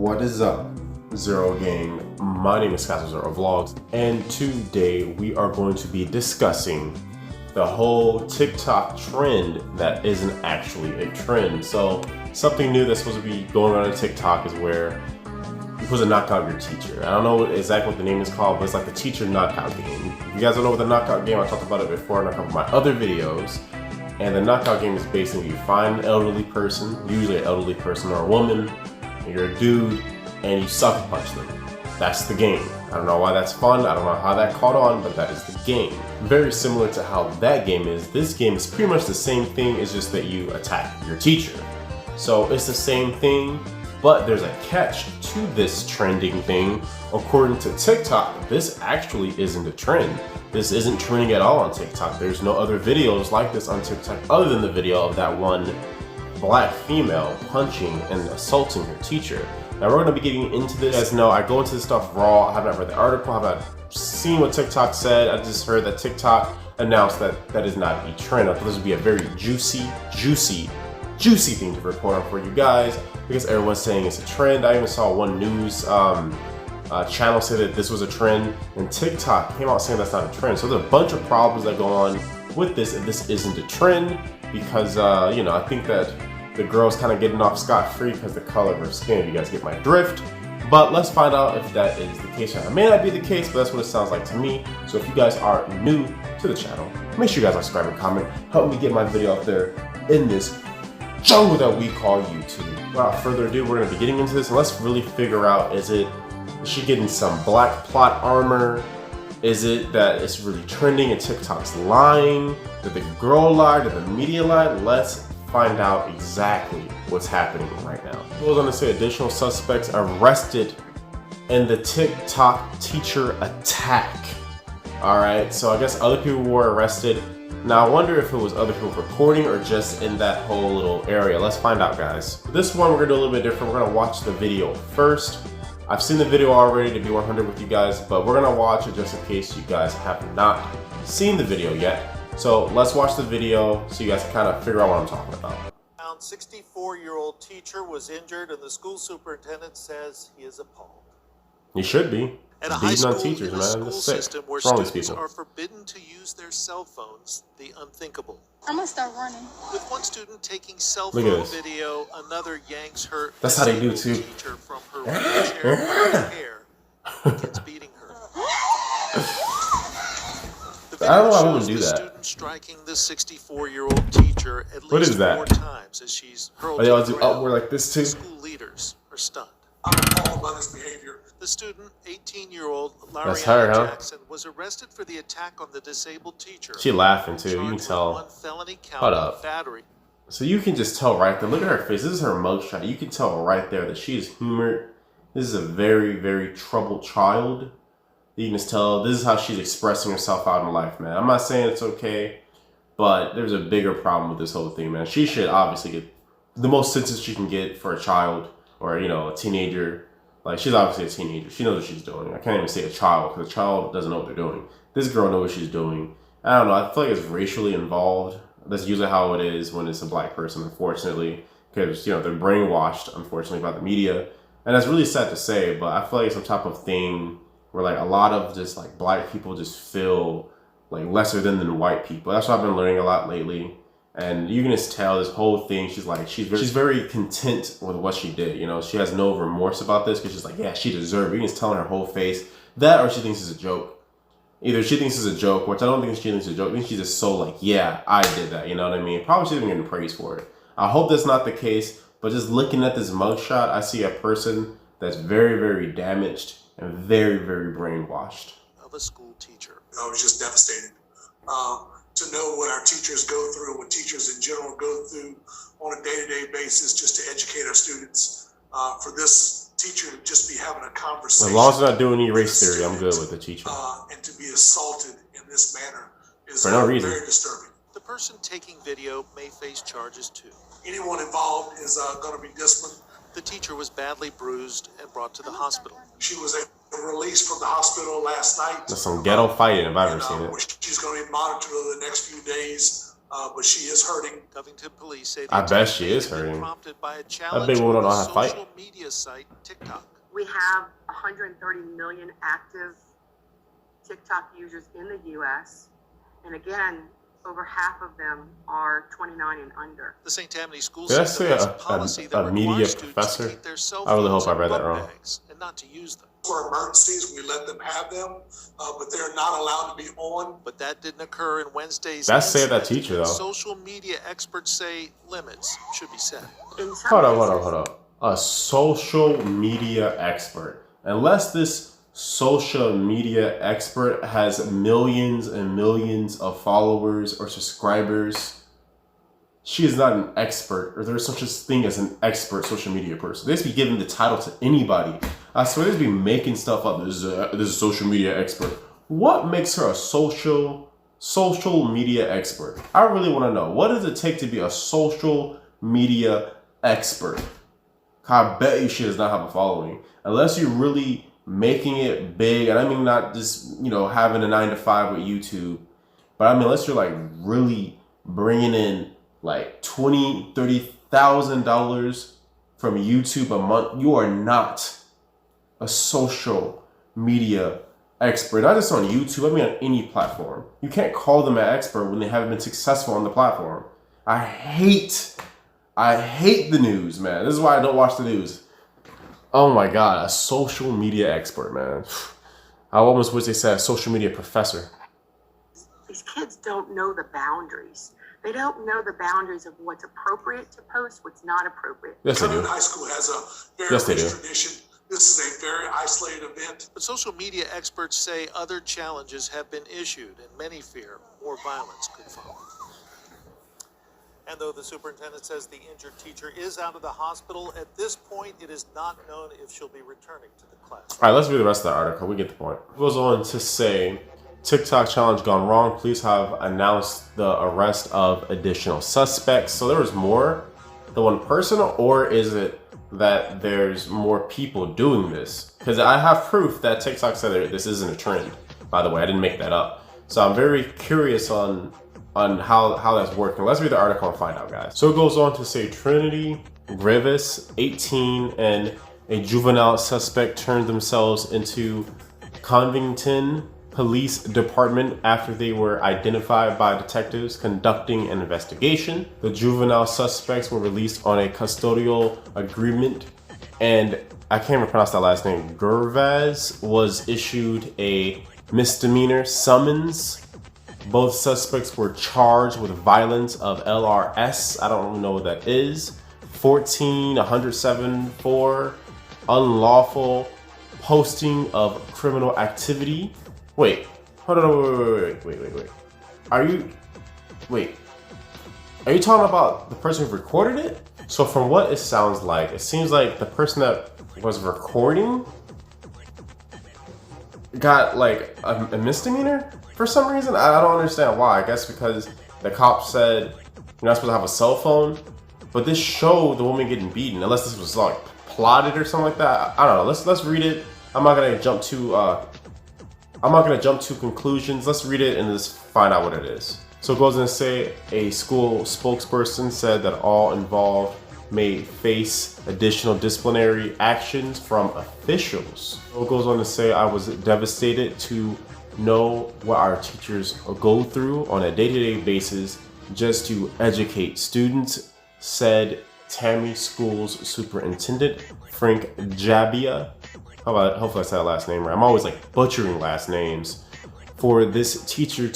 What is up, Zero Gang? My name is Castle Zero Vlogs, and today we are going to be discussing the whole TikTok trend that isn't actually a trend. So something new that's supposed to be going on TikTok is where you're supposed to knock out your teacher. I don't know exactly what the name is called, but it's like the teacher knockout game. If you guys don't know what the knockout game, I talked about it before in a couple of my other videos. And the knockout game is basically you find an elderly person, usually an elderly person or a woman, and you're a dude, and you sucker punch them. That's the game. I don't know why that's fun, I don't know how that caught on, but that is the game. Very similar to how that game is, this game is pretty much the same thing, it's just that you attack your teacher. So it's the same thing, but there's a catch to this trending thing. According to TikTok, this actually isn't a trend. This isn't trending at all on TikTok. There's no other videos like this on TikTok other than the video of that one black female punching and assaulting her teacher. Now we're going to be getting into this. As you know, I go into this stuff raw. I have not read the article, I have not seen what TikTok said. I just heard that TikTok announced that that is not a trend. I thought this would be a very juicy thing to report on for you guys because everyone's saying it's a trend. I even saw one news channel say that this was a trend, and TikTok came out saying that's not a trend. So there's a bunch of problems that go on with this if this isn't a trend because, you know, I think that the girl's kind of getting off scot-free because the color of her skin, if you guys get my drift. But let's find out if that is the case. It may not be the case, but that's what it sounds like to me. So if you guys are new to the channel, make sure you guys subscribe and comment. Help me get my video out there in this jungle that we call YouTube. Without further ado, we're going to be getting into this, and let's really figure out, is she getting some black plot armor? Is it that it's really trending and TikTok's lying? Did the girl lie? Did the media lie? Let's find out exactly what's happening right now. I was going to say additional suspects arrested in the TikTok teacher attack. Alright, so I guess other people were arrested. Now I wonder if it was other people recording or just in that whole little area. Let's find out, guys. This one we're going to do a little bit different. We're going to watch the video first. I've seen the video already, to be 100 with you guys, but we're gonna watch it just in case you guys have not seen the video yet. So let's watch the video so you guys can kind of figure out what I'm talking about. 64-year-old teacher was injured, and the school superintendent says he is appalled. You should be. At a high school teachers, in a school system where students are forbidden to use their cell phones, the unthinkable. I'm gonna start running. With one student taking cell phone video, another yanks her That's how they do too. Teacher from her wheelchair with her hair, begins beating her. The video I don't know why shows would do the that. student striking the 64-year-old teacher at least 4 times as she's hurled to the ground. Upward like this too? School leaders are stunned. I'm appalled by this behavior. The student, 18-year-old That's her, huh? Jackson, was arrested for the attack on the disabled teacher. She laughing too, you can tell. One felony count Hold of up. battery. So you can just tell right there, look at her face, this is her mugshot. You can tell right there that she is humored. This is a very, very troubled child. You can just tell this is how she's expressing herself out in life, man. I'm not saying it's okay, but there's a bigger problem with this whole thing, man. She should obviously get the most sentences she can get for a child or, you know, a teenager. Like, she's obviously a teenager. She knows what she's doing. I can't even say a child, because a child doesn't know what they're doing. This girl knows what she's doing. I don't know. I feel like it's racially involved. That's usually how it is when it's a black person, unfortunately. Because, you know, they're brainwashed, unfortunately, by the media. And that's really sad to say, but I feel like it's some type of thing where, like, a lot of just, like, black people just feel, like, lesser than white people. That's what I've been learning a lot lately. And you can just tell this whole thing, she's very content with what she did, you know? She has no remorse about this because she's like, yeah, she deserved it. You can just tell in her whole face that, or she thinks it's a joke. Either she thinks it's a joke, which I don't think she thinks it's a joke. I think she's just so like, yeah, I did that, you know what I mean? Probably she's even getting praise for it. I hope that's not the case, but just looking at this mugshot, I see a person that's very, very damaged and very, very brainwashed. Of a school teacher. I was just devastated. To know what our teachers go through, what teachers in general go through on a day-to-day basis just to educate our students. For this teacher to just be having a conversation. As long as it's not doing any race theory, I'm good with the teacher. And to be assaulted in this manner is for no reason. Very disturbing. The person taking video may face charges too. Anyone involved is going to be disciplined. The teacher was badly bruised and brought to the hospital. She was released from the hospital last night. That's some ghetto fighting if I've ever seen it. She's going to be monitored over the next few days but she is hurting. Covington police say I bet she is hurting. prompted by a That challenge big woman don't know on how the to fight. social media site TikTok. We have 130 million active TikTok users in the U.S. And again, over half of them are 29 and under. The St. Tammany school Did I system say has a policy that a media requires students professor? to keep their cell I really phones hope I read in that book wrong. bags and not to use them. For emergencies, we let them have them, but they're not allowed to be on. But that didn't occur in Wednesday's That's say that incident. teacher though. Social media experts say limits should be set. In some Hold cases, up. A social media expert. Unless this social media expert has millions and millions of followers or subscribers, she is not an expert, or there's such a thing as an expert social media person. They just be giving the title to anybody. I swear they just be making stuff up. This is a social media expert. What makes her a social media expert? I really want to know. What does it take to be a social media expert? I bet you she does not have a following. Unless you're really making it big, and I mean not just, having a 9-to-5 with YouTube, but I mean unless you're like really bringing in like $20,000, $30,000 from YouTube a month, you are not a social media expert. Not just on YouTube, I mean on any platform. You can't call them an expert when they haven't been successful on the platform. I hate the news, man. This is why I don't watch the news. Oh my God, a social media expert, man. I almost wish they said a social media professor. these kids don't know the boundaries. They don't know the boundaries of what's appropriate to post, what's not appropriate. Yes, they do. Covington High School has a very Yes, they rich do. tradition. This is a very isolated event. But social media experts say other challenges have been issued, and many fear more violence could follow. And though the superintendent says the injured teacher is out of the hospital, at this point it is not known if she'll be returning to the class. All right, let's read the rest of the article. We get the point. It goes on to say, TikTok challenge gone wrong. Police have announced the arrest of additional suspects. So there was more than one person, or is it that there's more people doing this? Because I have proof that TikTok said that this isn't a trend. By the way, I didn't make that up. So I'm very curious on how that's working. Let's read the article and find out, guys. So it goes on to say Trinity Grievous, 18, and a juvenile suspect turned themselves into Covington Police Department after they were identified by detectives conducting an investigation. The juvenile suspects were released on a custodial agreement, and I can't even pronounce that last name. Gervais was issued a misdemeanor summons. Both suspects were charged with violence of LRS. I don't know what that is. 14-107-4, unlawful posting of criminal activity. Wait, hold on, wait. Are you talking about the person who recorded it? So from what it sounds like, it seems like the person that was recording got like a misdemeanor for some reason. I don't understand why. I guess because the cop said you're not supposed to have a cell phone, but this showed the woman getting beaten. Unless this was like plotted or something like that. I don't know. Let's read it. I'm not gonna jump to conclusions. Let's read it and just find out what it is. So it goes on to say a school spokesperson said that all involved may face additional disciplinary actions from officials. So it goes on to say, I was devastated to know what our teachers go through on a day-to-day basis just to educate students, said Tammany Schools Superintendent Frank Jabia. Hopefully I said that last name right. I'm always like butchering last names. For this teacher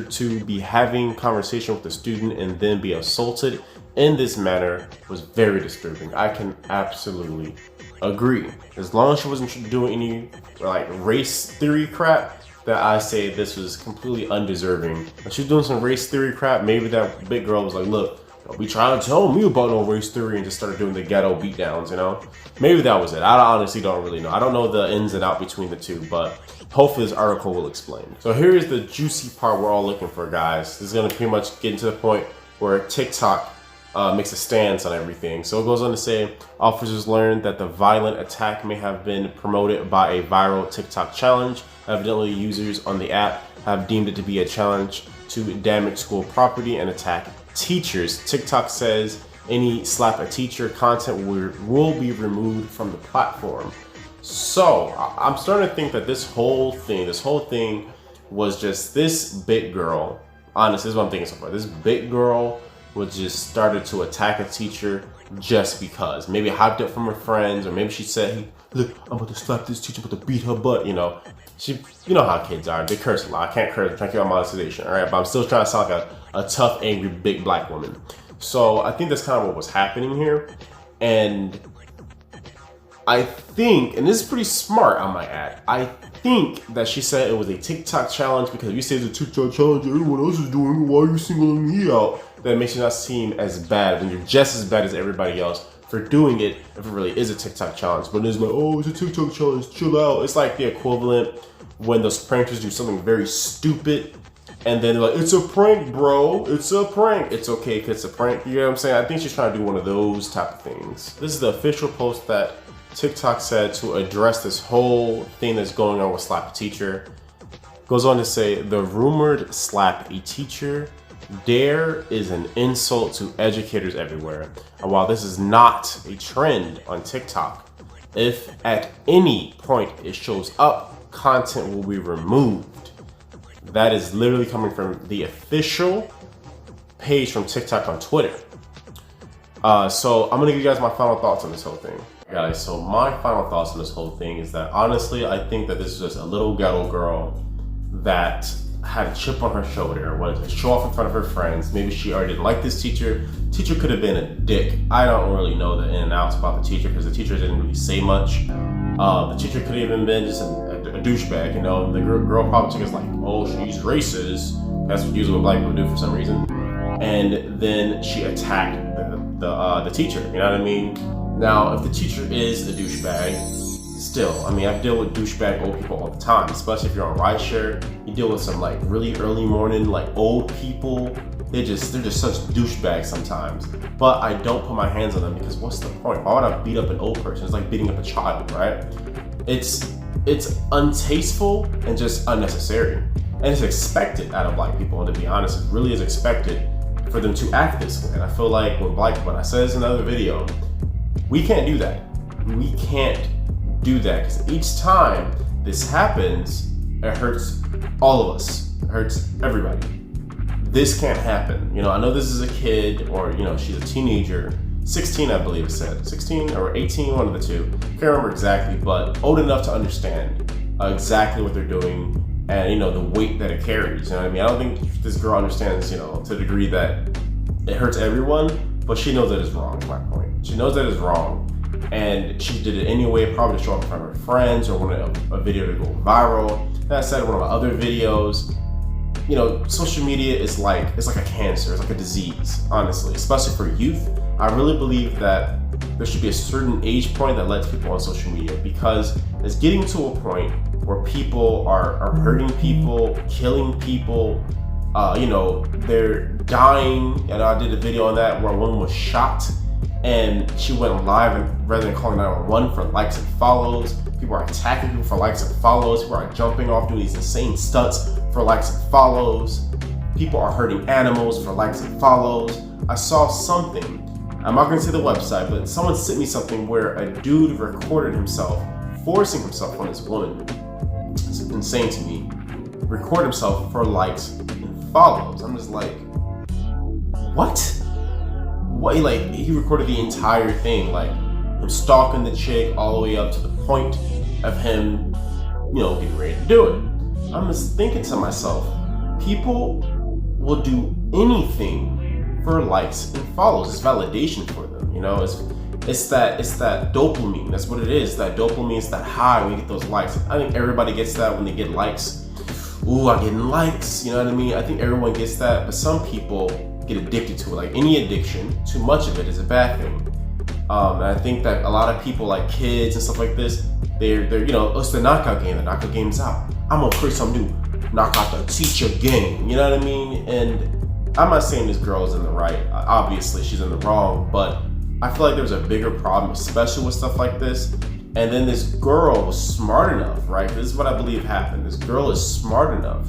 to be having conversation with the student and then be assaulted in this manner was very disturbing. I can absolutely agree. As long as she wasn't doing any like race theory crap, that I say this was completely undeserving. If she's doing some race theory crap, maybe that big girl was like, look, don't be trying to tell me about no race theory, and just started doing the ghetto beatdowns, you know? Maybe that was it. I honestly don't really know. I don't know the ins and out between the two, but hopefully this article will explain. So here is the juicy part we're all looking for, guys. This is gonna pretty much get into the point where TikTok makes a stance on everything. So it goes on to say, officers learned that the violent attack may have been promoted by a viral TikTok challenge. Evidently, users on the app have deemed it to be a challenge to damage school property and attack teachers. TikTok says any slap a teacher content will be removed from the platform. So I'm starting to think that this whole thing was just this big girl. Honestly, this is what I'm thinking so far. This big girl was just started to attack a teacher just because. Maybe hyped up from her friends, or maybe she said, hey, look, I'm about to slap this teacher, I'm about to beat her butt, you know. You know how kids are, they curse a lot. I can't curse, I'm trying to keep my monetization, all right? But I'm still trying to sound like a tough, angry, big black woman. So I think that's kind of what was happening here. And I think, and this is pretty smart, I might add, I think that she said it was a TikTok challenge because if you say it's a TikTok challenge, everyone else is doing it, why are you singling me out? That makes you not seem as bad when you're just as bad as everybody else for doing it if it really is a TikTok challenge. But it's like, oh, it's a TikTok challenge, chill out. It's like the equivalent when those pranksters do something very stupid and then they're like, it's a prank, bro. It's a prank. It's okay if it's a prank. You know what I'm saying? I think she's trying to do one of those type of things. This is the official post that TikTok said to address this whole thing that's going on with slap a teacher. Goes on to say, the rumored slap a teacher dare is an insult to educators everywhere. And while this is not a trend on TikTok, if at any point it shows up, content will be removed. That is literally coming from the official page from TikTok on Twitter. So I'm gonna give you guys my final thoughts on this whole thing. Guys, so my final thoughts on this whole thing is that honestly, I think that this is just a little ghetto girl that had a chip on her shoulder, wanted to show off in front of her friends. Maybe she already didn't like this teacher. Teacher could have been a dick. I don't really know the in and outs about the teacher because the teacher didn't really say much. The teacher could have even been just a douchebag, you know. The girl probably took us like, oh, she's racist. That's what usually what black people do for some reason. And then she attacked the teacher, you know what I mean? Now, if the teacher is a douchebag, still, I mean, I deal with douchebag old people all the time, especially if you're on rideshare. You deal with some like really early morning, like old people. They're just such douchebags sometimes. But I don't put my hands on them because what's the point? Why would I beat up an old person? It's like beating up a child, right? It's untasteful and just unnecessary. And it's expected out of black people, and to be honest, it really is expected for them to act this way. And I feel like when I said this in another video, we can't do that. We can't do that because each time this happens, it hurts all of us. It hurts everybody. This can't happen. You know, I know this is a kid, or you know, she's a teenager, 16, I believe it said, 16 or 18, one of the two. Can't remember exactly, but old enough to understand exactly what they're doing and you know the weight that it carries. You know what I mean? I don't think this girl understands, you know, to the degree that it hurts everyone, but she knows that it's wrong. Is my point. She knows that it's wrong. And she did it anyway, probably to show up in front of her friends or want a video to go viral. That said, one of my other videos, you know, social media is like, it's like a cancer, it's like a disease, honestly, especially for youth. I really believe that there should be a certain age point that lets people on social media, because it's getting to a point where people are hurting people, killing people, you know, they're dying. And I did a video on that where a woman was shot and she went live, and rather than calling 911 for likes and follows, people are attacking people for likes and follows. People are jumping off doing these insane stunts for likes and follows. People are hurting animals for likes and follows. I saw something, I'm not gonna say the website, but someone sent me something where a dude recorded himself forcing himself on this woman. It's insane to me. Record himself for likes and follows. I'm just like, what? What, like, he recorded the entire thing, like him stalking the chick all the way up to the point of him, you know, getting ready to do it. I'm just thinking to myself, people will do anything for likes and follows. It's validation for them, you know. It's that dopamine. That's what it is. That dopamine is that high when you get those likes. I think everybody gets that when they get likes. Ooh, I'm getting likes. You know what I mean? I think everyone gets that, but some people get addicted to it. Like any addiction, too much of it is a bad thing. And I think that a lot of people, like kids and stuff like this, they're you know, it's the knockout game. The knockout game's out. I'm gonna create something new. Knock out the teacher game. You know what I mean? And I'm not saying this girl is in the right. Obviously, she's in the wrong. But I feel like there's a bigger problem, especially with stuff like this. And then this girl was smart enough, right? This is what I believe happened. This girl is smart enough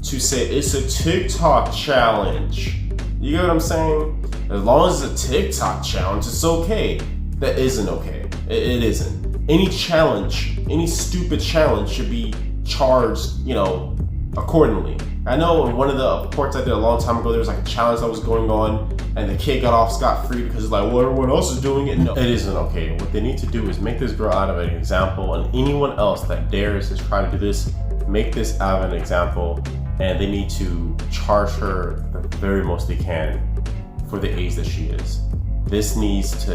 to say it's a TikTok challenge. You get what I'm saying? As long as it's a TikTok challenge, it's okay. That isn't okay. It isn't. Any challenge, any stupid challenge should be charged, you know, accordingly. I know in one of the reports I did a long time ago, there was like a challenge that was going on and the kid got off scot-free because it's like, well, everyone else is doing it. No, it isn't okay. What they need to do is make this girl out of an example, and anyone else that dares to try to do this, make this out of an example, and they need to charge her the very most they can for the age that she is. This needs to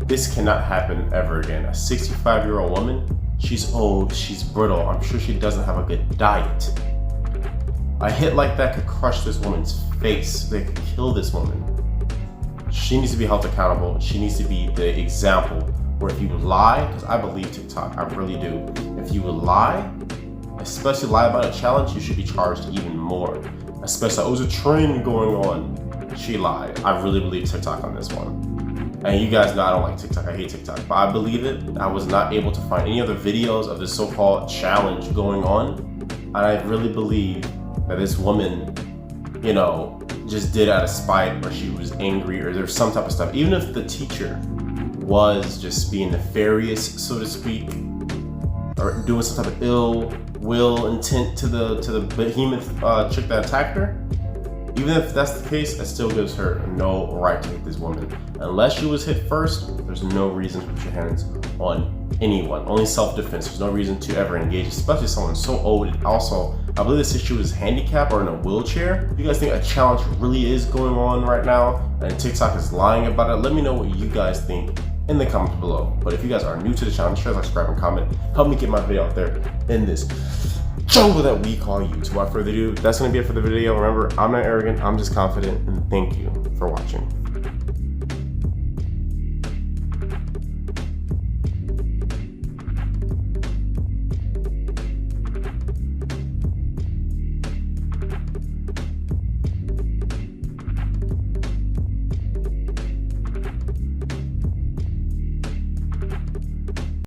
this cannot happen ever again. A 65-year-old woman, she's old, she's brittle, I'm sure she doesn't have a good diet. A hit like that could crush this woman's face. They could kill this woman. She needs to be held accountable. She needs to be the example where if you lie, because I believe TikTok, I really do. If you would lie, especially lie about a challenge, you should be charged even more. Especially, it was a trend going on. She lied. I really believe TikTok on this one. And you guys know I don't like TikTok. I hate TikTok, but I believe it. I was not able to find any other videos of this so-called challenge going on. And I really believe that this woman, you know, just did it out of spite, or she was angry, or there's some type of stuff. Even if the teacher was just being nefarious, so to speak, or doing some type of ill will intent to the behemoth chick that attacked her, even if that's the case, it still gives her no right to hit this woman. Unless she was hit first, there's no reason to put your hands on anyone. Only self-defense. There's no reason to ever engage, especially someone so old. And also, I believe this issue is handicapped or in a wheelchair. If you guys think a challenge really is going on right now and TikTok is lying about it, let me know what you guys think in the comments below. But if you guys are new to the channel, share, subscribe, and comment. Help me get my video out there in this jungle that we call YouTube. Without further ado, that's going to be it for the video. Remember, I'm not arrogant, I'm just confident, and thank you for watching.